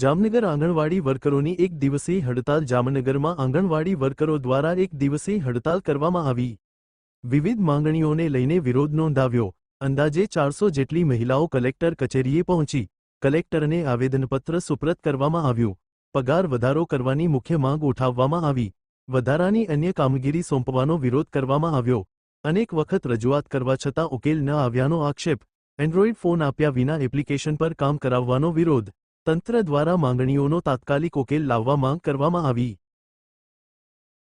જામનગર આંગણવાડી વર્કરોની એક દિવસીય હડતાલ જામનગરમાં આંગણવાડી વર્કરો દ્વારા એક દિવસીય હડતાલ કરવામાં આવી। વિવિધ માંગણીઓને લઈને વિરોધ નોંધાવ્યો। અંદાજે 400 જેટલી મહિલાઓ કલેક્ટર કચેરીએ પહોંચી। કલેક્ટરને આવેદનપત્ર સુપ્રત કરવામાં આવ્યું। પગાર વધારો કરવાની મુખ્ય માંગ ઉઠાવવામાં આવી। વધારાની અન્ય કામગીરી સોંપવાનો વિરોધ કરવામાં આવ્યો। અનેક વખત રજૂઆત કરવા છતાં ઉકેલ ન આવ્યાનો આક્ષેપ। એન્ડ્રોઇડ ફોન આપ્યા વિના એપ્લિકેશન પર કામ કરાવવાનો વિરોધ। તંત્ર દ્વારા માંગણીઓનો તાત્કાલિક ઉકેલ લાવવા માંગ કરવામાં આવી।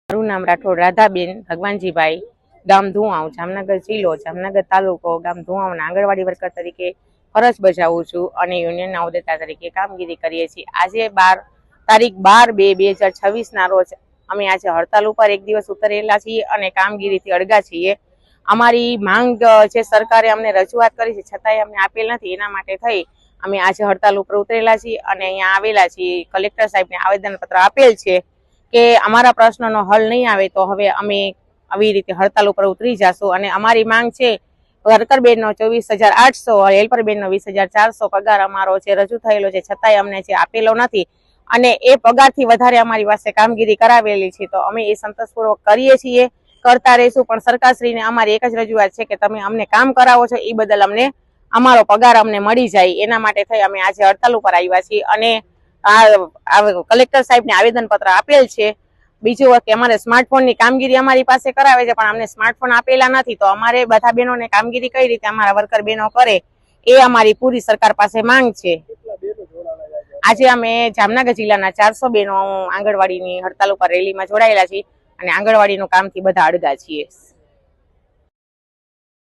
મારું નામ રાઠોડ રાધાબેન ભગવાનજીભાઈ, ગામ ધુવાવ, જામનગર જિલ્લો, જામનગર તાલુકો, ગામ ધુવાવના આંગણવાડી વર્કર તરીકે ફરજ બજાવું છું અને યુનિયનના હોદ્દેદાર તરીકે કામગીરી કરીએ છીએ। આજે તારીખ 12/2/2026 ના રોજ અમે આજે હડતાલ ઉપર એક દિવસ ઉતરેલા છીએ અને કામગીરીથી અળગા છીએ। અમારી માંગ જે સરકારે અમને રજૂઆત કરી છે છતાંય અમને આપેલ નથી, એના માટે થઈ અમે આજે હડતાલ ઉપર ઉતરેલા છીએ અને અહીંયા આવેલા છીએ। કલેક્ટર સાહેબને આવેદનપત્ર આપેલ છે કે અમારા પ્રશ્નનો હલ નહીં આવે તો હવે અમે આવી રીતે હડતાલ ઉપર ઉતરી જશું અને અમારી માંગ છે વર્કર બેનનો 24,800, હેલ્પર બેનનો 20,400 પગાર અમારો છે રજૂ થયેલો છે, છતાંય અમને જે આપેલો નથી અને એ પગારથી વધારે અમારી પાસે કામગીરી કરાવેલી છે તો અમે એ સંતોષપૂર્વક કરીએ છીએ, કરતા રહીશું। પણ સરકારશ્રીને અમારી એક જ રજૂઆત છે કે તમે અમને કામ કરાવો છો એ બદલ અમને અમારો પગાર અમને મળી જાય, એના માટે થઈ અમે આજે હડતાલ ઉપર આવ્યા છીએ અને કલેક્ટર સાહેબને આવેદનપત્ર આપેલ છે। બીજું કે અમારે સ્માર્ટફોનની કામગીરી અમારી પાસે કરાવે છે પણ અમને સ્માર્ટફોન આપેલા નથી, તો અમારે બધા બહેનોને કામગીરી કઈ રીતે અમારા વર્કર બહેનો કરે એ અમારી પૂરી સરકાર પાસે માંગ છે। આજે અમે જામનગર જિલ્લાના 400 બહેનો આંગણવાડીની હડતાલ ઉપર રેલીમાં જોડાયેલા છીએ અને આંગણવાડીનું કામથી બધા અળગા છીએ।